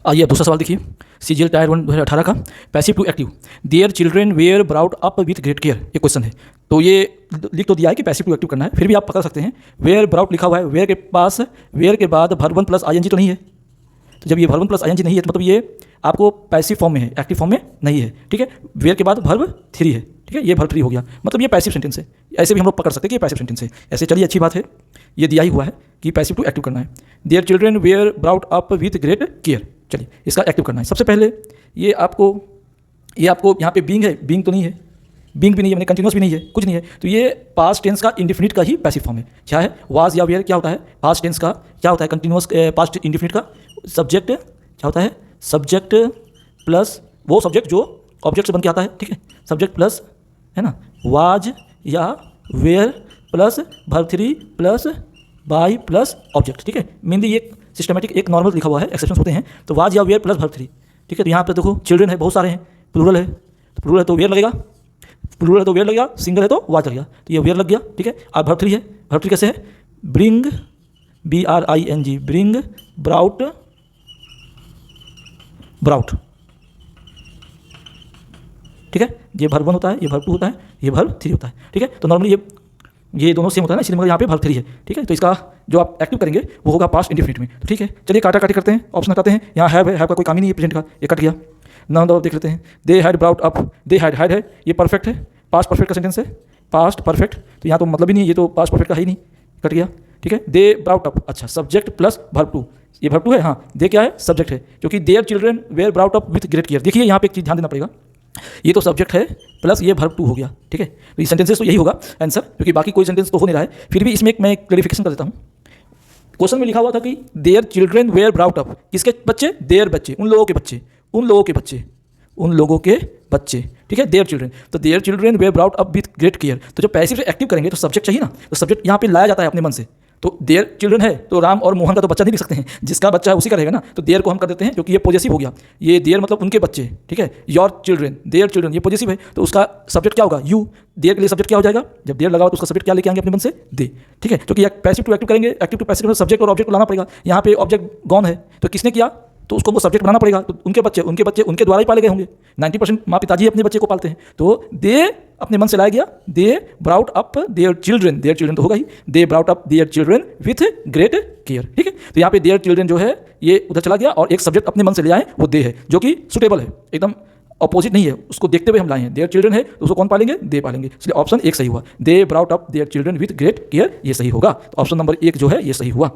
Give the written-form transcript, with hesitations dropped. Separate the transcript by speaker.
Speaker 1: आइए अब दूसरा सवाल देखिए, CGL टायर 1 2018 का, passive to active, their children were brought up with great care, ये क्वेश्चन है। तो ये लिख तो दिया है कि पैसिव टू एक्टिव करना है, फिर भी आप पकड़ सकते हैं। वेयर ब्राउट लिखा हुआ है, वेयर के पास वेयर के बाद वर्ब 1 प्लस ING तो नहीं है। तो जब ये वर्ब 1 प्लस ING नहीं है तो मतलब ये आपको पैसिव फॉर्म में है, एक्टिव फॉर्म में नहीं है। ठीक है, वेयर के बाद वर्ब 3 है। ठीक है, ये वर्ब 3 हो गया, मतलब ये पैसिव सेंटेंस है। ऐसे भी हम लोग पकड़ सकते हैं कि ये पैसिव सेंटेंस है। ऐसे चलिए अच्छी बात है, ये दिया ही हुआ है कि पैसिव टू एक्टिव करना है। Their children were brought up with great care, चलिए इसका एक्टिव करना है। सबसे पहले ये आपको यहाँ पे बीइंग है, बीइंग तो नहीं है, बीइंग भी नहीं है, मैंने कंटिन्यूस भी नहीं है, कुछ नहीं है। तो ये पास्ट टेंस का इंडिफिनिट का ही पैसिव फॉर्म है। क्या है, वाज या वेयर क्या होता है, पास्ट टेंस का क्या होता है, कंटिन्यूस पास्ट इंडिफिनिट का सब्जेक्ट क्या होता है, सब्जेक्ट प्लस वो सब्जेक्ट जो ऑब्जेक्ट से बन के आता है। ठीक है, सब्जेक्ट प्लस है ना, वाज या were plus verb 3 plus by plus object. ठीक है, मेनली ये सिस्टमेटिक एक नॉर्मल लिखा हुआ है, एक्सेप्शंस होते हैं। तो वाज या वेयर प्लस वर्ब 3। ठीक है, तो यहाँ पे देखो चिल्ड्रन है, बहुत सारे हैं, प्लूरल है, तो प्लूरल है तो वेयर लगेगा, प्लूरल है तो वेयर लगेगा, सिंगल है तो वाज लगेगा, तो ये वेयर लग गया। ठीक है, और वर्ब 3 है, वर्ब 3 कैसे है, bring BRING, bring brought, brought. ठीक है, ये वर्ब 1 होता है, ये वर्ब 2 होता है, ये वर्ब 3 होता है। ठीक है, तो नॉर्मली ये दोनों सेम होता है ना, इसलिए मगर यहाँ पे वर्ब 3 है। ठीक है, तो इसका जो आप एक्टिव करेंगे वो होगा पास्ट इंडिफिनिट में। तो ठीक है, चलिए काटा काटी करते हैं, ऑप्शन हटाते हैं। यहाँ हैव है, हैव का कोई काम ही नहीं है प्रेजेंट का, ये कट गया। नाउन द देख लेते हैं, they had brought up, they had है, ये परफेक्ट है, पास्ट परफेक्ट का सेंटेंस है, पास्ट परफेक्ट, तो यहाँ तो मतलब ही नहीं है, ये तो पास्ट परफेक्ट का है ही नहीं, कट गया। ठीक है, दे ब्राउट अप, अच्छा सब्जेक्ट प्लस वर्ब 2, ये वर्ब 2 है, हाँ दे क्या है, सब्जेक्ट है, क्योंकि their children were brought up with great care. देखिए यहाँ पे एक चीज़ ध्यान देना पड़ेगा, ये तो सब्जेक्ट है प्लस ये वर्ब 2 हो गया। ठीक है, तो ये सेंटेंसेस तो यही होगा आंसर, क्योंकि बाकी कोई सेंटेंस तो हो नहीं रहा है। फिर भी इसमें एक मैं क्लैरिफिकेशन कर देता हूँ। क्वेश्चन में लिखा हुआ था कि their children were brought up, किसके बच्चे, देयर बच्चे, उन लोगों के बच्चे, उन लोगों के बच्चे, उन लोगों के बच्चे। ठीक है, देयर चिल्ड्रेन, तो their children were brought up with great care. तो जब पैसिव से एक्टिव करेंगे तो सब्जेक्ट चाहिए ना, तो सब्जेक्ट यहाँ पे लाया जाता है अपने मन से। तो देयर चिल्ड्रन है तो राम और मोहन का तो बच्चा नहीं लिख सकते हैं, जिसका बच्चा है उसी का रहेगा ना, तो देयर को हम कर देते हैं क्योंकि ये पॉजेसिव हो गया, ये देयर मतलब उनके बच्चे। ठीक है, योर चिल्ड्रन, देयर चिल्ड्रन, ये पॉजेसिव है, तो उसका सब्जेक्ट क्या होगा, यू। देयर के लिए सब्जेक्ट क्या हो जाएगा, जब देयर लगा हो तो उसका सब्जेक्ट क्या लेके आएंगे अपने मन से, दे। ठीक है, क्योंकि पैसिव टू एक्टिव करेंगे, एक्टिव टू पैसिव में सब्जेक्ट और ऑब्जेक्ट को लाना पड़ेगा। यहाँ पे ऑब्जेक्ट गॉन है, तो किसने किया, तो उसको वो सब्जेक्ट बनाना पड़ेगा, तो उनके बच्चे उनके द्वारा ही पाले गए होंगे। 90% माँ पिताजी अपने बच्चे को पालते हैं, तो दे अपने मन से लाया गया, they brought up their children तो होगा ही, they brought up their children with great care. ठीक है, तो यहाँ पे देयर चिल्ड्रन जो है ये उधर चला गया और एक सब्जेक्ट अपने मन से ले आए, वो दे है, जो कि सुटेबल है, एकदम अपोजिट नहीं है, उसको देखते हुए हम लाए हैं। देयर चिल्ड्रन है तो उसको कौन पालेंगे, दे पालेंगे, इसलिए ऑप्शन 1 सही हुआ, they brought up their children with great care, ये सही होगा। तो ऑप्शन नंबर 1 जो है ये सही हुआ।